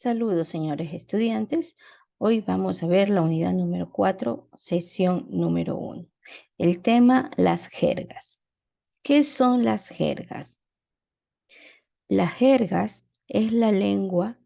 Saludos, señores estudiantes. Hoy vamos a ver la unidad número 4, sesión número 1. El tema, las jergas. ¿Qué son las jergas? Las jergas es la lengua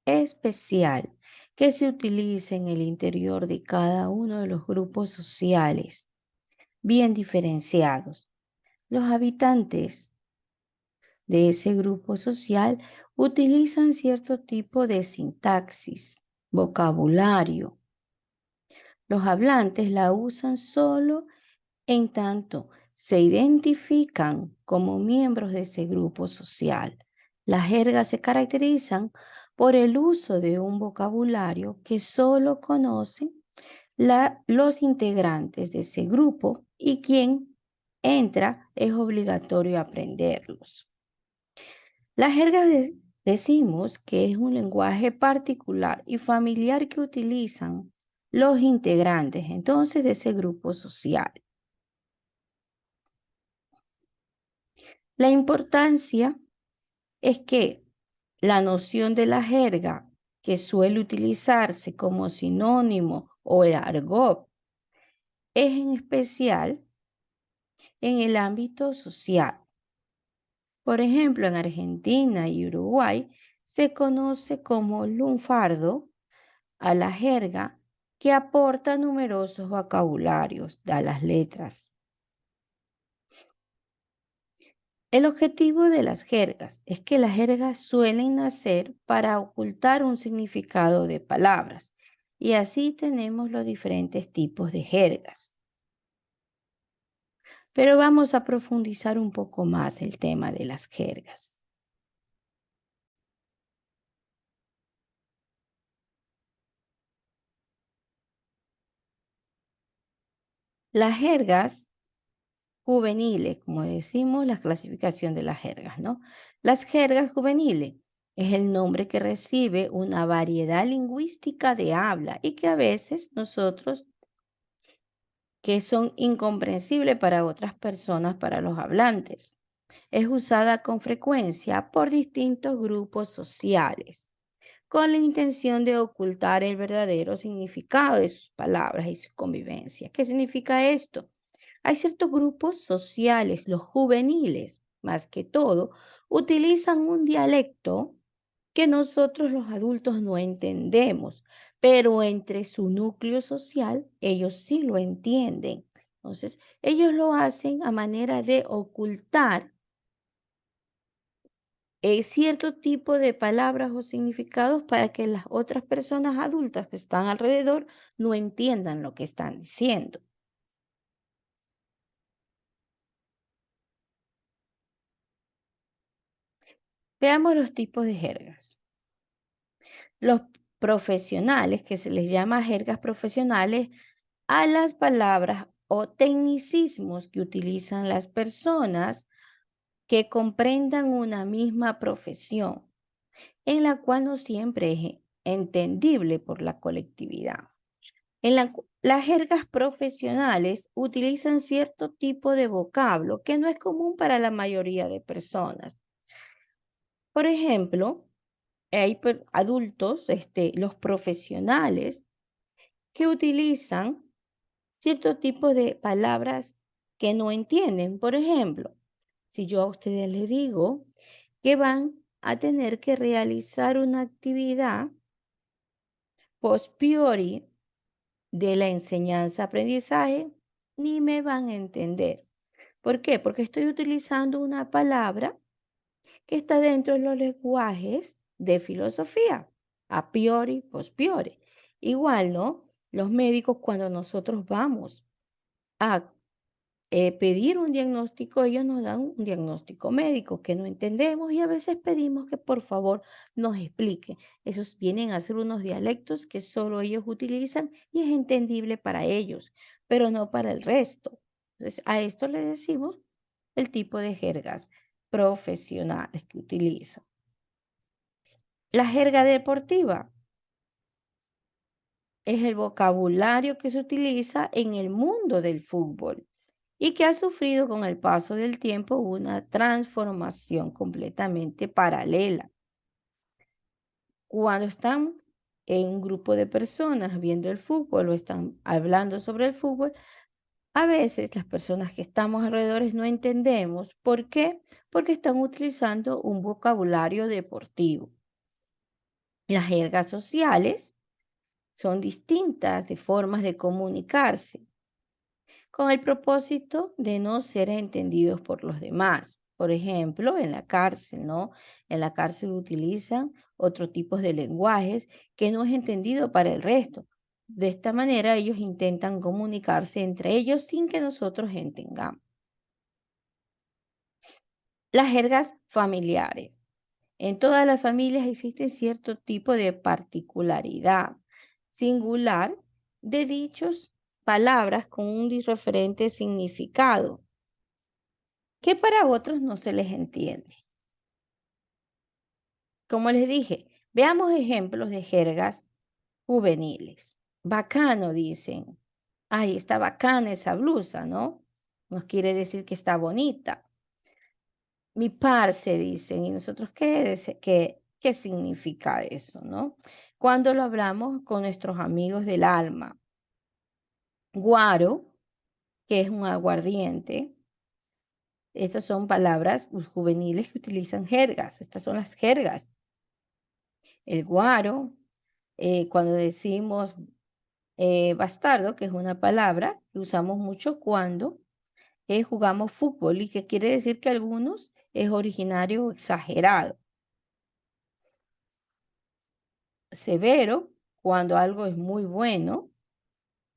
especial que se utiliza en el interior de cada uno de los grupos sociales, bien diferenciados. Los habitantes de ese grupo social utilizan cierto tipo de sintaxis, vocabulario. Los hablantes la usan solo en tanto se identifican como miembros de ese grupo social. Las jergas se caracterizan por el uso de un vocabulario que solo conocen los integrantes de ese grupo y quien entra es obligatorio aprenderlos. Las jergas decimos que es un lenguaje particular y familiar que utilizan los integrantes entonces de ese grupo social. La importancia es que la noción de la jerga, que suele utilizarse como sinónimo o el argot, es en especial en el ámbito social. Por ejemplo, en Argentina y Uruguay se conoce como lunfardo a la jerga que aporta numerosos vocabularios a las letras. El objetivo de las jergas es que las jergas suelen nacer para ocultar un significado de palabras y así tenemos los diferentes tipos de jergas. Pero vamos a profundizar un poco más el tema de las jergas. Las jergas juveniles, como decimos, la clasificación de las jergas, ¿no? Las jergas juveniles es el nombre que recibe una variedad lingüística de habla y que a veces nosotros, que son incomprensibles para otras personas, para los hablantes. Es usada con frecuencia por distintos grupos sociales, con la intención de ocultar el verdadero significado de sus palabras y su convivencia. ¿Qué significa esto? Hay ciertos grupos sociales, los juveniles, más que todo, utilizan un dialecto que nosotros los adultos no entendemos, pero entre su núcleo social ellos sí lo entienden. Entonces, ellos lo hacen a manera de ocultar cierto tipo de palabras o significados para que las otras personas adultas que están alrededor no entiendan lo que están diciendo. Veamos los tipos de jergas. Los profesionales, que se les llama jergas profesionales, a las palabras o tecnicismos que utilizan las personas que comprendan una misma profesión, en la cual no siempre es entendible por la colectividad. Las jergas profesionales utilizan cierto tipo de vocablo que no es común para la mayoría de personas. Por ejemplo, hay adultos, los profesionales, que utilizan cierto tipo de palabras que no entienden. Por ejemplo, si yo a ustedes les digo que van a tener que realizar una actividad post priori de la enseñanza-aprendizaje, ni me van a entender. ¿Por qué? Porque estoy utilizando una palabra que está dentro de los lenguajes de filosofía, a priori, post priori. Igual, ¿no? Los médicos, cuando nosotros vamos a pedir un diagnóstico, ellos nos dan un diagnóstico médico que no entendemos y a veces pedimos que por favor nos expliquen. Esos vienen a ser unos dialectos que solo ellos utilizan y es entendible para ellos, pero no para el resto. Entonces, a esto le decimos el tipo de jergas profesionales que utilizan. La jerga deportiva es el vocabulario que se utiliza en el mundo del fútbol y que ha sufrido con el paso del tiempo una transformación completamente paralela. Cuando están en un grupo de personas viendo el fútbol o están hablando sobre el fútbol, a veces las personas que estamos alrededor no entendemos. ¿Por qué? Porque están utilizando un vocabulario deportivo. Las jergas sociales son distintas de formas de comunicarse, con el propósito de no ser entendidos por los demás. Por ejemplo, en la cárcel, ¿no? En la cárcel utilizan otro tipo de lenguajes que no es entendido para el resto. De esta manera ellos intentan comunicarse entre ellos sin que nosotros entendamos. Las jergas familiares. En todas las familias existe cierto tipo de particularidad singular de dichos, palabras con un diferente significado que para otros no se les entiende. Como les dije, veamos ejemplos de jergas juveniles. Bacano, dicen. Ay, está bacana esa blusa, ¿no? Nos quiere decir que está bonita. Mi parce, dicen. ¿Y nosotros qué significa eso, no? Cuando lo hablamos con nuestros amigos del alma. Guaro, que es un aguardiente. Estas son palabras juveniles que utilizan jergas. Estas son las jergas. El guaro, cuando decimos bastardo, que es una palabra que usamos mucho cuando jugamos fútbol y que quiere decir que algunos es originario o exagerado. Severo, cuando algo es muy bueno.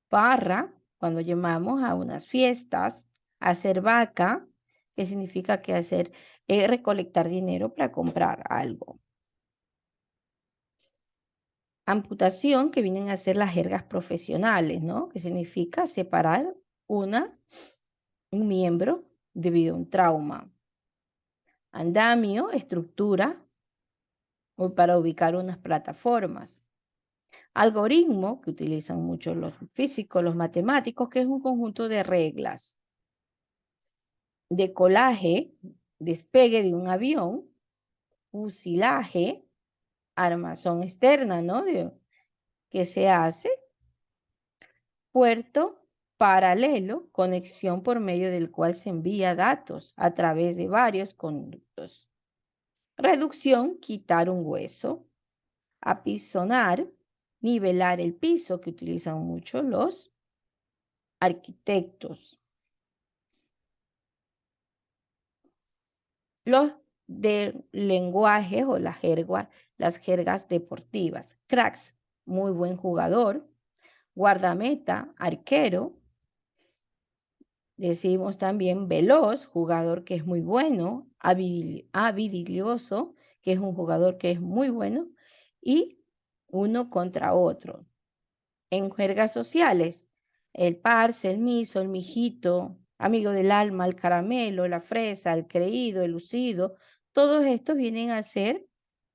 Parra, cuando llamamos a unas fiestas. Hacer vaca, que significa que hacer recolectar dinero para comprar algo. Amputación, que vienen a ser las jergas profesionales, ¿no? Que significa separar un miembro debido a un trauma. Andamio, estructura o para ubicar unas plataformas. Algoritmo, que utilizan mucho los físicos, los matemáticos, que es un conjunto de reglas. Decolaje, despegue de un avión. Fusilaje, armazón externa, ¿no? Que se hace. Puerto paralelo, conexión por medio del cual se envía datos a través de varios conductos. Reducción, quitar un hueso. Apisonar, nivelar el piso, que utilizan mucho los arquitectos. Los de lenguaje o las jergas deportivas. Cracks, muy buen jugador. Guardameta, arquero. Decimos también veloz, jugador que es muy bueno. Habilidoso, que es un jugador que es muy bueno. Y uno contra otro. En jergas sociales, el parce, el miso, el mijito, amigo del alma, el caramelo, la fresa, el creído, el lucido, todos estos vienen a ser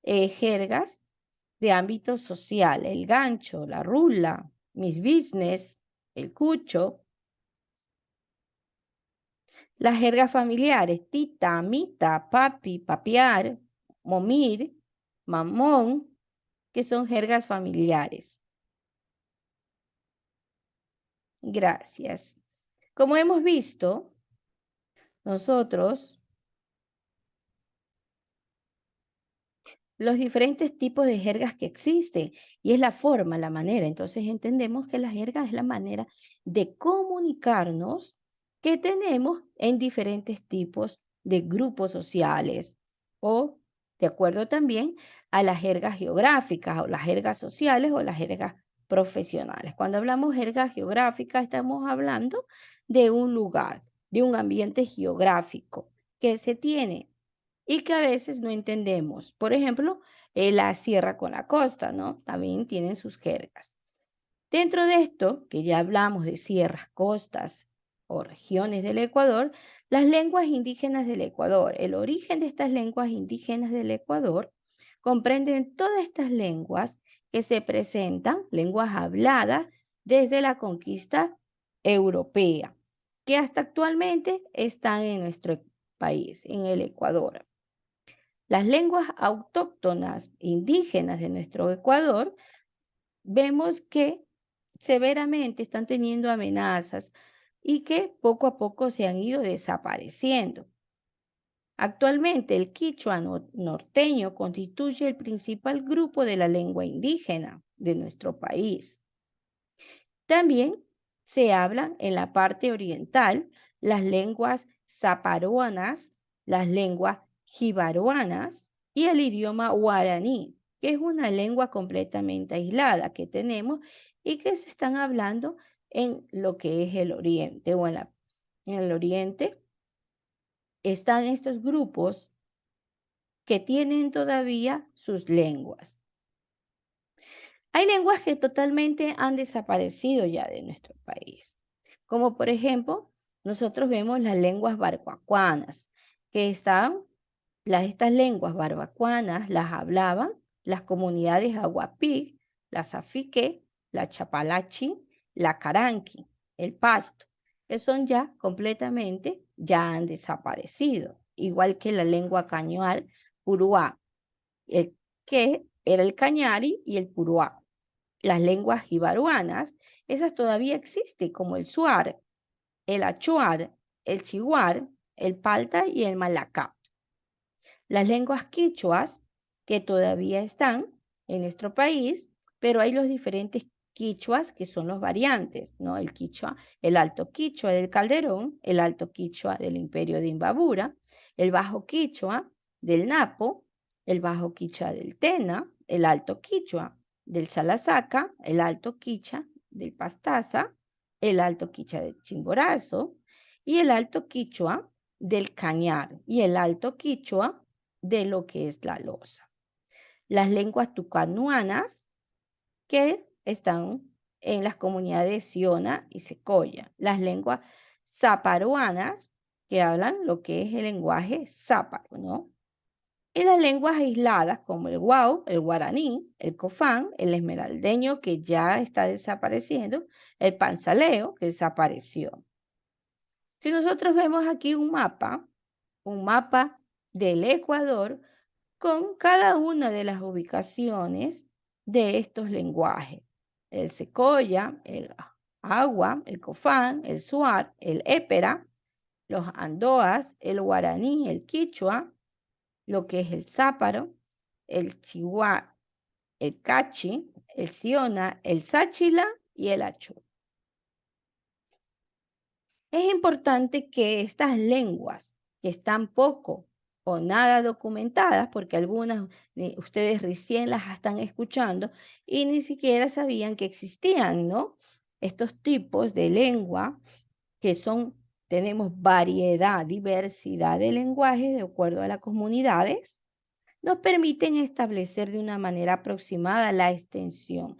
jergas de ámbito social. El gancho, la rula, mis business, el cucho. Las jergas familiares, tita, mita, papi, papiar, momir, mamón, que son jergas familiares. Gracias. Como hemos visto, nosotros los diferentes tipos de jergas que existen y es la forma, la manera. Entonces entendemos que la jerga es la manera de comunicarnos que tenemos en diferentes tipos de grupos sociales o de acuerdo también a las jergas geográficas o las jergas sociales o las jergas profesionales. Cuando hablamos jergas geográficas estamos hablando de un lugar, de un ambiente geográfico que se tiene y que a veces no entendemos. Por ejemplo, la sierra con la costa, ¿no? También tienen sus jergas. Dentro de esto, que ya hablamos de sierras, costas o regiones del Ecuador, las lenguas indígenas del Ecuador. El origen de estas lenguas indígenas del Ecuador comprenden todas estas lenguas que se presentan, lenguas habladas desde la conquista europea, que hasta actualmente están en nuestro país, en el Ecuador. Las lenguas autóctonas indígenas de nuestro Ecuador, vemos que severamente están teniendo amenazas y que poco a poco se han ido desapareciendo. Actualmente, el quichua norteño constituye el principal grupo de la lengua indígena de nuestro país. También se hablan en la parte oriental las lenguas zaparoanas, las lenguas jibaroanas y el idioma guaraní, que es una lengua completamente aislada que tenemos y que se están hablando en lo que es el oriente o en el oriente. Están estos grupos que tienen todavía sus lenguas. Hay lenguas que totalmente han desaparecido ya de nuestro país, como por ejemplo, nosotros vemos las lenguas barbacuanas, que estas lenguas barbacuanas las hablaban las comunidades aguapig, la zafique, la chapalachi, la caranqui, el pasto, que son ya completamente, ya han desaparecido, igual que la lengua cañual puruá, el que era el cañari y el puruá. Las lenguas jibaruanas, esas todavía existen, como el suar, el achuar, el chihuar, el palta y el malacá. Las lenguas quichuas, que todavía están en nuestro país, pero hay los diferentes quichuas que son los variantes, ¿no? El quichua, el alto quichua del Calderón, el alto quichua del Imperio de Imbabura, el bajo quichua del Napo, el bajo quichua del Tena, el alto quichua del Salasaca, el alto quichua del Pastaza, el alto quichua del Chimborazo y el alto quichua del Cañar y el alto quichua de lo que es la loza. Las lenguas tucanuanas que están en las comunidades Siona y Secoya. Las lenguas zaparoanas que hablan lo que es el lenguaje záparo, ¿no? Y las lenguas aisladas como el guau, el guaraní, el cofán, el esmeraldeño que ya está desapareciendo, el panzaleo que desapareció. Si nosotros vemos aquí un mapa del Ecuador, con cada una de las ubicaciones de estos lenguajes. El secoya, el agua, el cofán, el suar, el épera, los andoas, el guaraní, el quichua, lo que es el záparo, el chihuahua, el cachi, el siona, el sáchila y el achú. Es importante que estas lenguas que están poco o nada documentadas, porque algunas ustedes recién las están escuchando y ni siquiera sabían que existían, ¿no? Estos tipos de lengua que son, tenemos variedad, diversidad de lenguajes de acuerdo a las comunidades, nos permiten establecer de una manera aproximada la extensión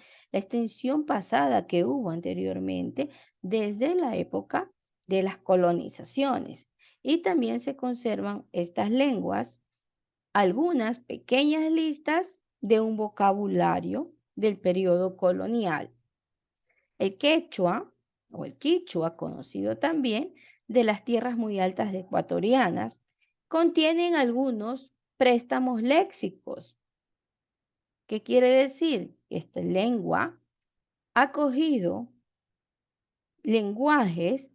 pasada que hubo anteriormente desde la época de las colonizaciones. Y también se conservan estas lenguas, algunas pequeñas listas de un vocabulario del periodo colonial. El quechua o el quichua, conocido también de las tierras muy altas de ecuatorianas, contienen algunos préstamos léxicos. ¿Qué quiere decir? Esta lengua ha cogido lenguajes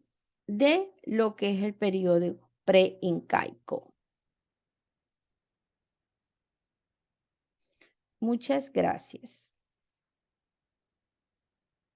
de lo que es el periodo preincaico. Muchas gracias.